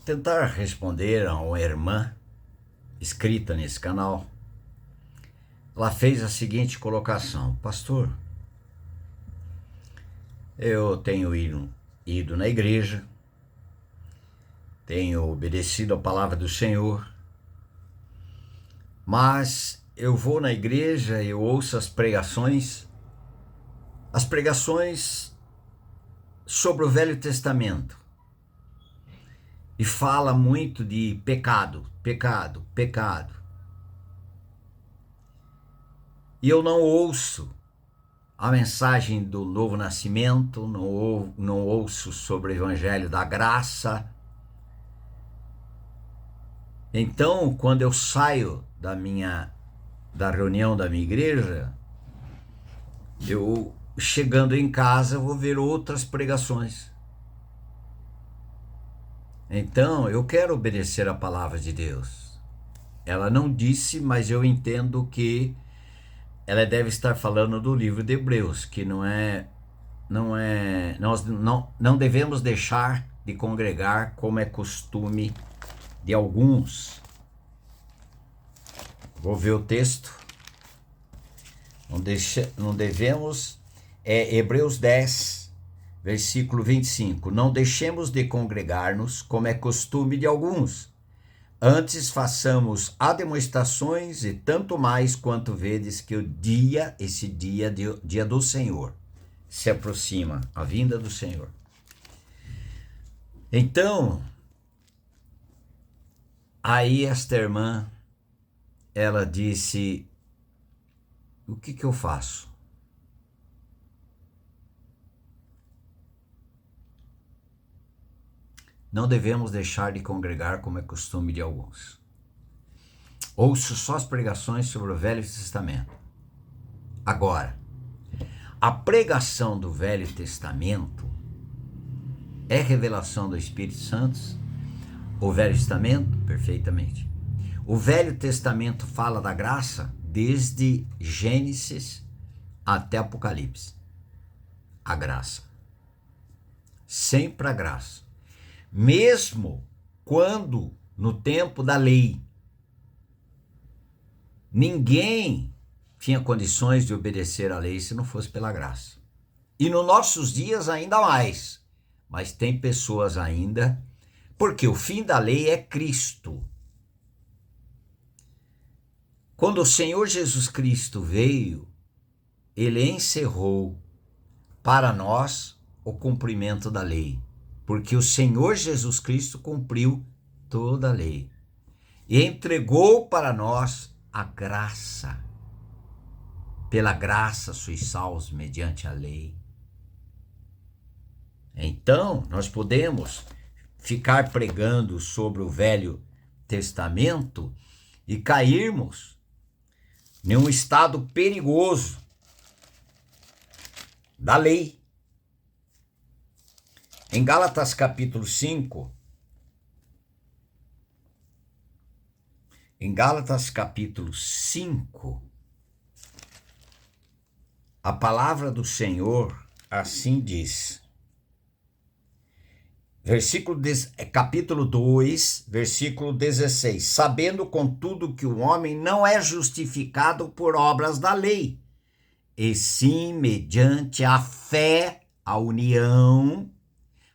tentar responder a uma irmã inscrita nesse canal. Ela fez a seguinte colocação: pastor, eu tenho ido na igreja, tenho obedecido a palavra do Senhor, mas eu vou na igreja, eu ouço as pregações sobre o Velho Testamento, e fala muito de pecado, pecado, pecado. E eu não ouço a mensagem do novo nascimento, não ouço sobre o evangelho da graça. Então, quando eu saio da reunião da minha igreja, eu, chegando em casa, vou ver outras pregações. Então, eu quero obedecer a palavra de Deus. Ela não disse, mas eu entendo que ela deve estar falando do livro de Hebreus, que nós não devemos deixar de congregar como é costume de alguns. Vou ver o texto. Não devemos, Hebreus 10, versículo 25. Não deixemos de congregar-nos como é costume de alguns. Antes façamos ademoestações, e tanto mais quanto vedes que esse dia do Senhor, se aproxima, a vinda do Senhor. Então, aí esta irmã, ela disse: o que eu faço? Não devemos deixar de congregar como é costume de alguns. Ouço só as pregações sobre o Velho Testamento. Agora, a pregação do Velho Testamento é revelação do Espírito Santo? O Velho Testamento? Perfeitamente. O Velho Testamento fala da graça desde Gênesis até Apocalipse. A graça. Sempre a graça. Mesmo quando, no tempo da lei, ninguém tinha condições de obedecer à lei se não fosse pela graça. E nos nossos dias ainda mais. Mas tem pessoas ainda, porque o fim da lei é Cristo. Quando o Senhor Jesus Cristo veio, ele encerrou para nós o cumprimento da lei. Porque o Senhor Jesus Cristo cumpriu toda a lei e entregou para nós a graça. Pela graça sois salvos mediante a lei. Então, nós podemos ficar pregando sobre o Velho Testamento e cairmos em um estado perigoso da lei. Em Gálatas capítulo 5, a palavra do Senhor assim diz. Capítulo 2, versículo 16. Sabendo, contudo, que o homem não é justificado por obras da lei, e sim mediante a fé, a união,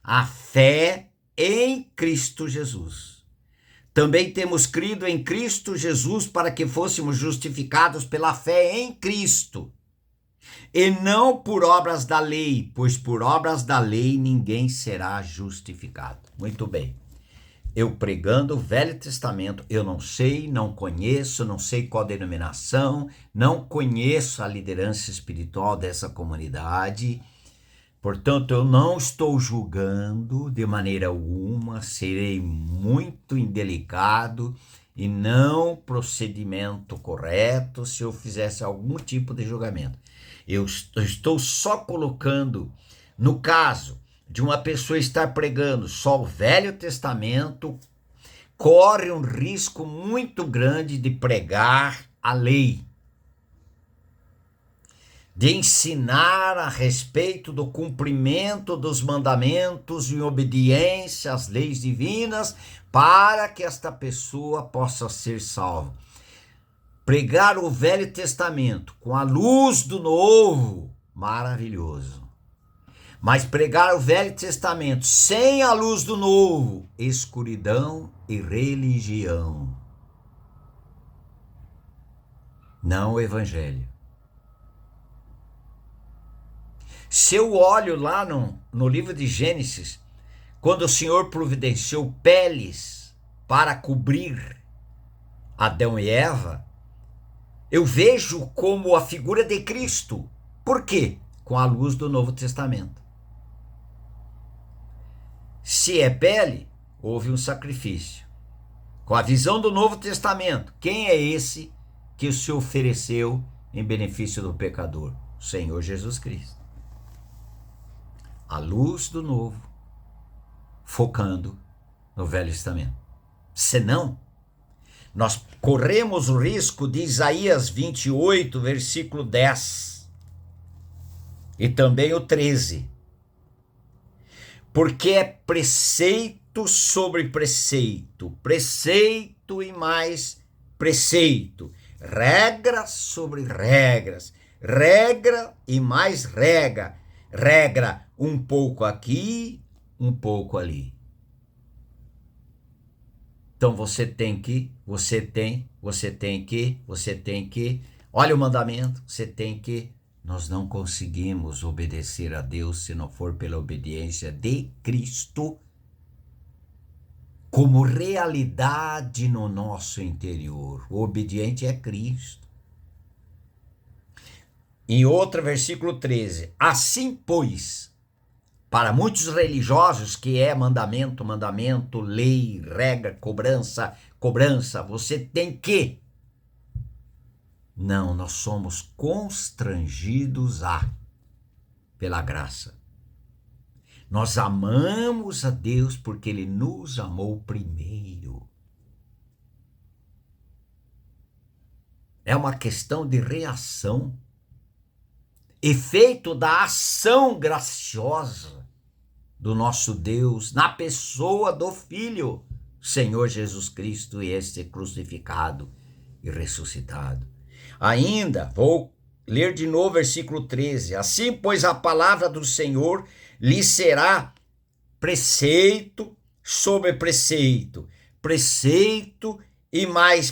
a fé em Cristo Jesus. Também temos crido em Cristo Jesus para que fôssemos justificados pela fé em Cristo, e não por obras da lei, pois por obras da lei ninguém será justificado. Muito bem. Eu pregando o Velho Testamento, eu não sei, não conheço, não sei qual denominação, não conheço a liderança espiritual dessa comunidade. Portanto, eu não estou julgando de maneira alguma, serei muito indelicado e não procedimento correto se eu fizesse algum tipo de julgamento. Eu estou só colocando, no caso de uma pessoa estar pregando só o Velho Testamento, corre um risco muito grande de pregar a lei. de ensinar a respeito do cumprimento dos mandamentos e obediência às leis divinas para que esta pessoa possa ser salva. Pregar o Velho Testamento com a luz do Novo, maravilhoso. Mas pregar o Velho Testamento sem a luz do Novo, escuridão e religião. Não o Evangelho. Se eu olho lá no livro de Gênesis, quando o Senhor providenciou peles para cobrir Adão e Eva, eu vejo como a figura de Cristo. Por quê? Com a luz do Novo Testamento. Se é pele, houve um sacrifício. Com a visão do Novo Testamento, quem é esse que se ofereceu em benefício do pecador? O Senhor Jesus Cristo. A luz do Novo, focando no Velho Testamento. Senão, nós corremos o risco de Isaías 28, versículo 10, e também o 13. Porque é preceito sobre preceito, preceito e mais preceito, regra sobre regras, regra e mais regra, regra um pouco aqui, um pouco ali. Então você tem que, olha o mandamento, você tem que. Nós não conseguimos obedecer a Deus se não for pela obediência de Cristo como realidade no nosso interior. O obediente é Cristo. Em outro versículo 13, assim, pois, para muitos religiosos que é mandamento, lei, regra, cobrança, você tem que. Não, nós somos constrangidos pela graça. Nós amamos a Deus porque Ele nos amou primeiro. É uma questão de reação, efeito da ação graciosa do nosso Deus na pessoa do Filho, Senhor Jesus Cristo, e este crucificado e ressuscitado. Ainda, vou ler de novo versículo 13. Assim, pois, a palavra do Senhor lhe será preceito sobre preceito, preceito e mais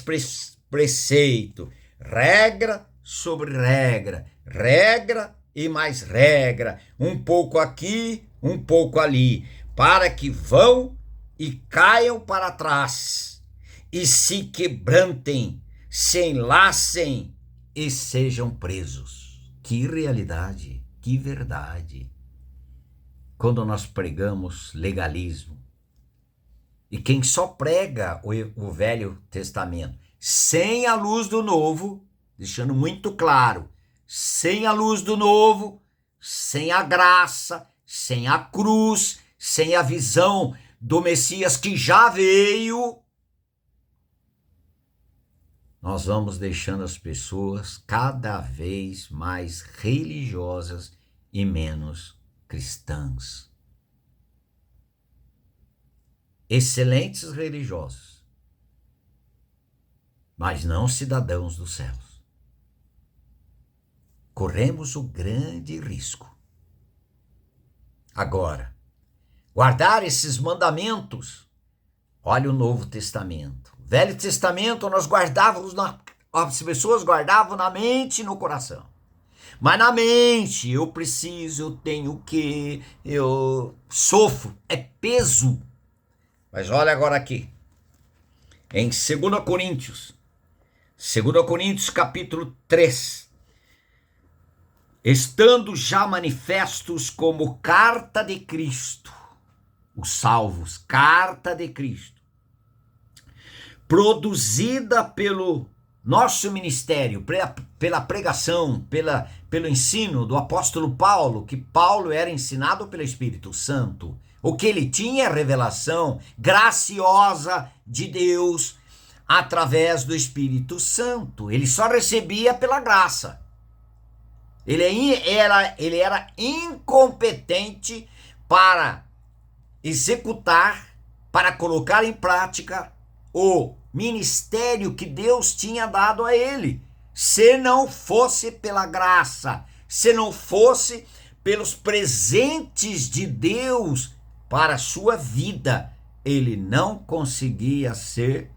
preceito, regra sobre regra, regra e mais regra, um pouco aqui, um pouco ali, para que vão e caiam para trás, e se quebrantem, se enlacem e sejam presos. Que realidade, que verdade. Quando nós pregamos legalismo, e quem só prega o Velho Testamento sem a luz do Novo, deixando muito claro, sem a luz do Novo, sem a graça, sem a cruz, sem a visão do Messias que já veio, nós vamos deixando as pessoas cada vez mais religiosas e menos cristãs. Excelentes religiosos, mas não cidadãos dos céus. Corremos o grande risco. Agora, guardar esses mandamentos. Olha o Novo Testamento. Velho Testamento nós guardávamos, as pessoas guardavam na mente e no coração. Mas na mente, eu preciso, eu tenho que, eu sofro, é peso. Mas olha agora aqui, em 2 Coríntios capítulo 3, estando já manifestos como carta de Cristo, os salvos, carta de Cristo, produzida pelo nosso ministério, pela pregação, pelo ensino do apóstolo Paulo, que Paulo era ensinado pelo Espírito Santo. O que ele tinha é revelação graciosa de Deus através do Espírito Santo. Ele só recebia pela graça. Ele era incompetente para executar, para colocar em prática o ministério que Deus tinha dado a ele. Se não fosse pela graça, se não fosse pelos presentes de Deus para a sua vida, ele não conseguia ser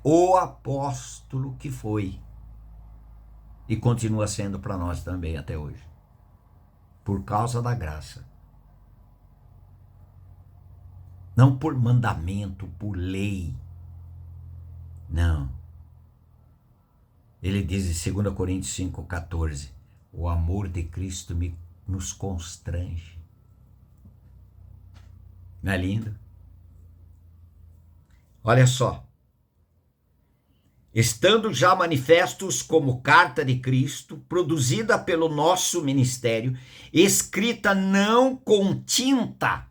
o apóstolo que foi. E continua sendo para nós também até hoje. Por causa da graça. Não por mandamento, por lei. Não. Ele diz em 2 Coríntios 5,14: o amor de Cristo nos constrange. Não é lindo? Olha só. Estando já manifestos como carta de Cristo, produzida pelo nosso ministério, escrita não com tinta,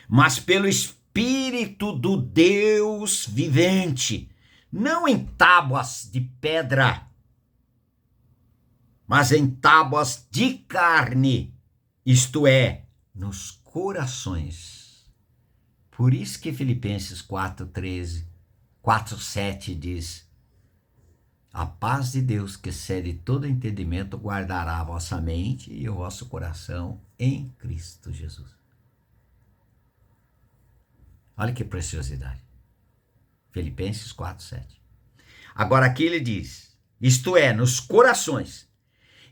mas pelo Espírito do Deus vivente, não em tábuas de pedra, mas em tábuas de carne, isto é, nos corações. Por isso que Filipenses 4:7 diz: a paz de Deus, que excede todo entendimento, guardará a vossa mente e o vosso coração em Cristo Jesus. Olha que preciosidade. Filipenses 4:7. Agora aqui ele diz, isto é, nos corações,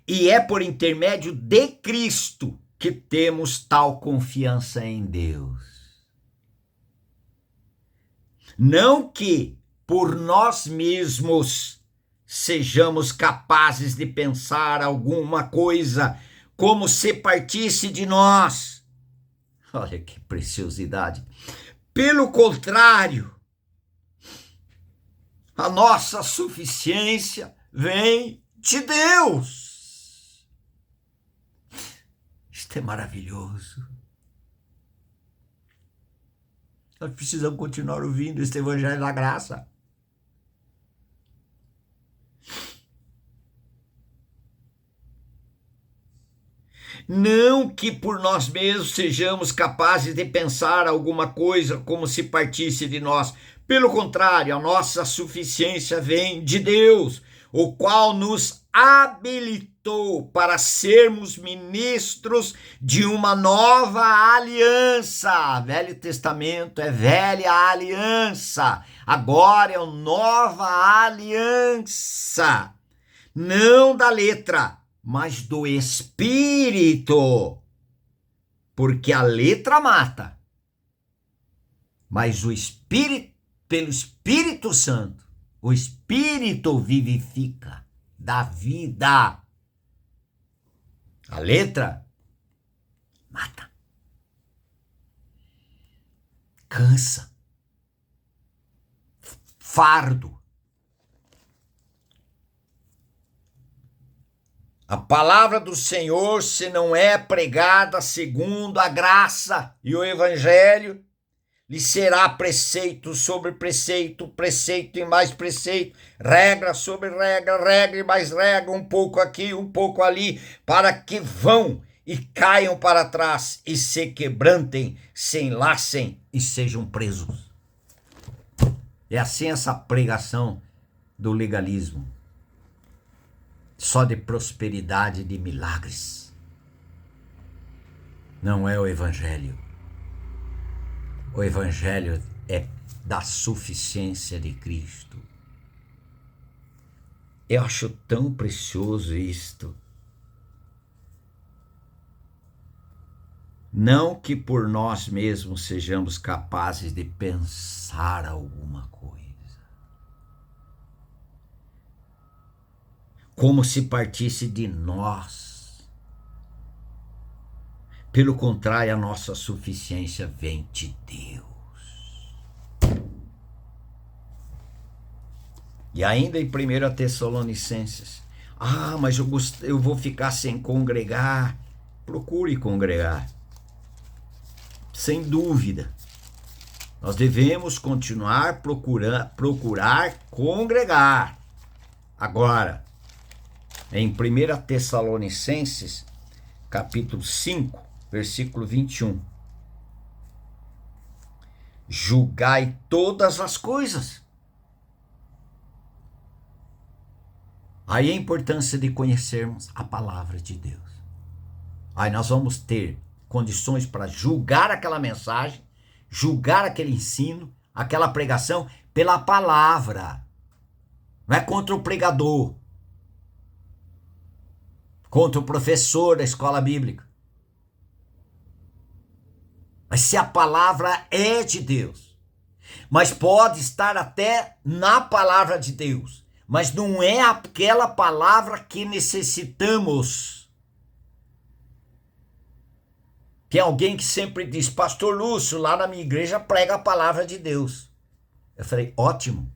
e é por intermédio de Cristo que temos tal confiança em Deus. Não que por nós mesmos sejamos capazes de pensar alguma coisa como se partisse de nós. Olha que preciosidade. Pelo contrário, a nossa suficiência vem de Deus. Isto é maravilhoso. Nós precisamos continuar ouvindo este evangelho da graça. Não que por nós mesmos sejamos capazes de pensar alguma coisa como se partisse de nós. Pelo contrário, a nossa suficiência vem de Deus, o qual nos habilitou para sermos ministros de uma nova aliança. Velho Testamento é velha aliança, agora é uma nova aliança. Não da letra, mas do Espírito. Porque a letra mata, mas o Espírito, pelo Espírito Santo, o Espírito vivifica, dá vida. A letra mata, cansa, fardo. A palavra do Senhor, se não é pregada segundo a graça e o evangelho, lhe será preceito sobre preceito, preceito e mais preceito, regra sobre regra, regra e mais regra, um pouco aqui, um pouco ali, para que vão e caiam para trás e se quebrantem, se enlacem e sejam presos. É assim essa pregação do legalismo. Só de prosperidade, de milagres. Não é o evangelho. O evangelho é da suficiência de Cristo. Eu acho tão precioso isto. Não que por nós mesmos sejamos capazes de pensar alguma coisa, como se partisse de nós. Pelo contrário, a nossa suficiência vem de Deus. E ainda em 1 Tessalonicenses, mas eu vou ficar sem congregar. Procure congregar. Sem dúvida. Nós devemos continuar procurar congregar. Agora, Em 1 Tessalonicenses, capítulo 5, versículo 21. Julgai todas as coisas. Aí a importância de conhecermos a palavra de Deus. Aí nós vamos ter condições para julgar aquela mensagem, julgar aquele ensino, aquela pregação pela palavra. Não é contra o pregador, contra o professor da escola bíblica. Mas se a palavra é de Deus, mas pode estar até na palavra de Deus, mas não é aquela palavra que necessitamos. Tem alguém que sempre diz, pastor Lúcio, lá na minha igreja prega a palavra de Deus. Eu falei, ótimo.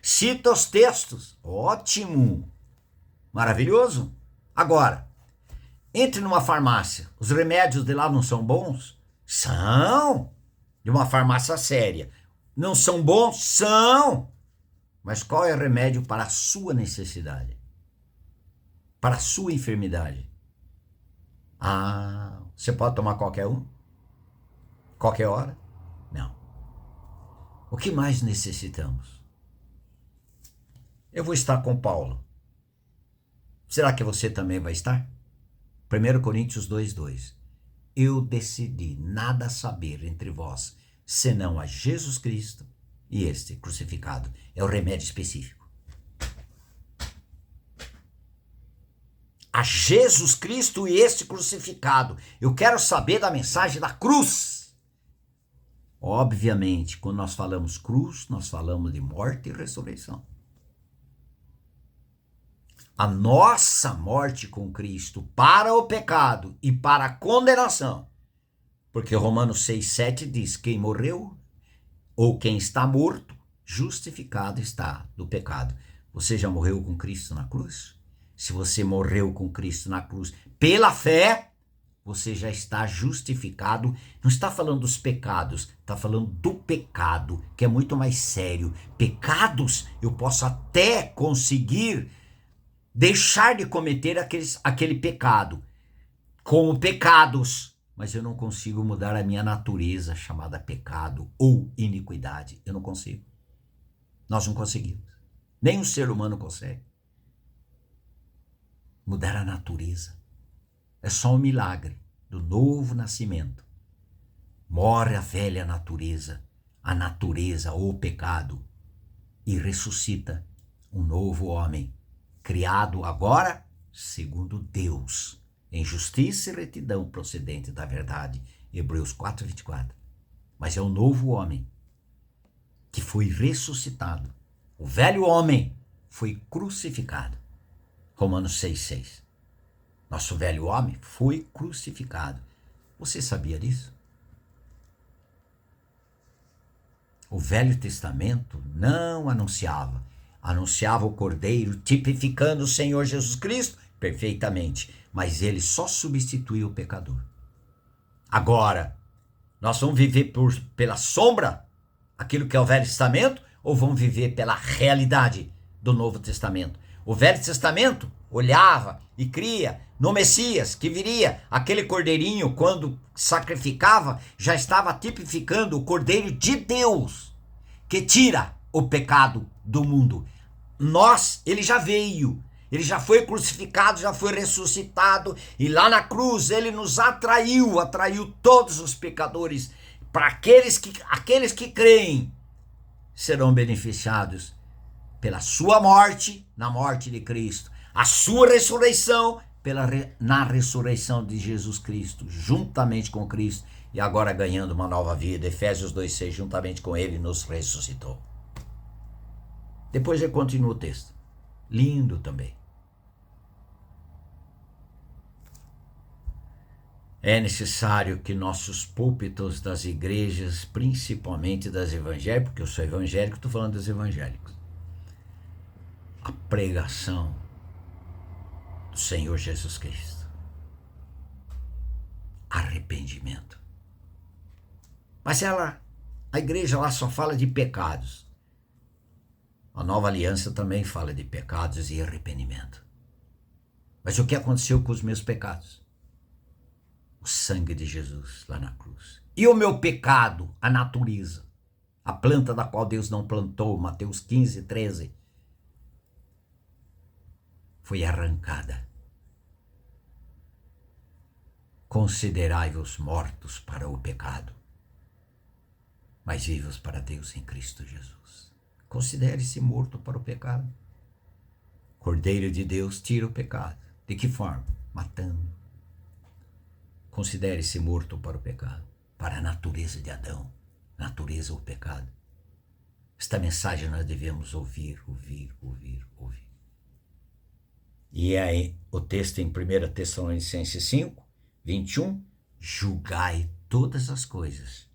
Cita os textos, ótimo. Maravilhoso. Agora, entre numa farmácia, os remédios de lá não são bons? São. De uma farmácia séria. Não são bons? São. Mas qual é o remédio para a sua necessidade? Para a sua enfermidade? Ah, você pode tomar qualquer um? Qualquer hora? Não. O que mais necessitamos? Eu vou estar com Paulo. Será que você também vai estar? 1 Coríntios 2:2. Eu decidi nada saber entre vós, senão a Jesus Cristo e este crucificado. É o remédio específico. A Jesus Cristo e este crucificado. Eu quero saber da mensagem da cruz. Obviamente, quando nós falamos cruz, nós falamos de morte e ressurreição. A nossa morte com Cristo para o pecado e para a condenação. Porque Romanos 6:7 diz, quem morreu ou quem está morto, justificado está do pecado. Você já morreu com Cristo na cruz? Se você morreu com Cristo na cruz pela fé, você já está justificado. Não está falando dos pecados, está falando do pecado, que é muito mais sério. Pecados eu posso até conseguir deixar de cometer aquele pecado, como pecados, mas eu não consigo mudar a minha natureza chamada pecado ou iniquidade. Eu não consigo. Nós não conseguimos. Nem o ser humano consegue. Mudar a natureza. É só um milagre do novo nascimento. Morre a velha natureza, a natureza ou pecado, e ressuscita um novo homem, criado agora segundo Deus, em justiça e retidão procedente da verdade. Hebreus 4:24. Mas é um novo homem que foi ressuscitado. O velho homem foi crucificado. Romanos 6:6. Nosso velho homem foi crucificado. Você sabia disso? O Velho Testamento não anunciava. Anunciava o Cordeiro, tipificando o Senhor Jesus Cristo perfeitamente. Mas ele só substituía o pecador. Agora, nós vamos viver pela sombra, aquilo que é o Velho Testamento, ou vamos viver pela realidade do Novo Testamento? O Velho Testamento olhava e cria no Messias, que viria. Aquele cordeirinho, quando sacrificava, já estava tipificando o Cordeiro de Deus, que tira o pecado do mundo. Ele já veio, ele já foi crucificado, já foi ressuscitado, e lá na cruz ele nos atraiu todos os pecadores. Para aqueles que creem, serão beneficiados pela sua morte, na morte de Cristo, a sua ressurreição, na ressurreição de Jesus Cristo, juntamente com Cristo, e agora ganhando uma nova vida. Efésios 2:6, juntamente com ele nos ressuscitou. Depois ele continua o texto. Lindo também. É necessário que nossos púlpitos das igrejas, principalmente das evangélicas, porque eu sou evangélico, estou falando dos evangélicos, a pregação do Senhor Jesus Cristo. Arrependimento. Mas a igreja lá só fala de pecados. A nova aliança também fala de pecados e arrependimento. Mas o que aconteceu com os meus pecados? O sangue de Jesus lá na cruz. E o meu pecado, a natureza, a planta da qual Deus não plantou, Mateus 15, 13, foi arrancada. Considerai-vos mortos para o pecado, mas vivos para Deus em Cristo Jesus. Considere-se morto para o pecado. Cordeiro de Deus tira o pecado. De que forma? Matando. Considere-se morto para o pecado, para a natureza de Adão. Natureza ou pecado. Esta mensagem nós devemos ouvir. E aí o texto em 1 Tessalonicenses 5, 21, julgai todas as coisas.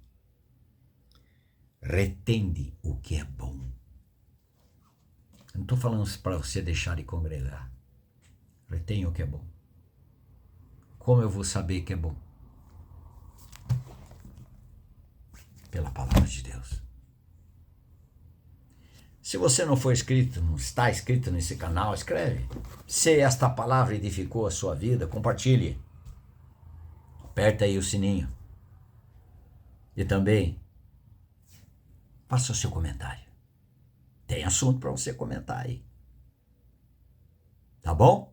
Retende o que é bom. Eu não estou falando para você deixar de congregar. Retenha o que é bom. Como eu vou saber que é bom? Pela palavra de Deus. Se você não for inscrito, não está inscrito nesse canal, escreve. Se esta palavra edificou a sua vida, compartilhe. Aperta aí o sininho. E também, faça o seu comentário. Tem assunto para você comentar aí. Tá bom?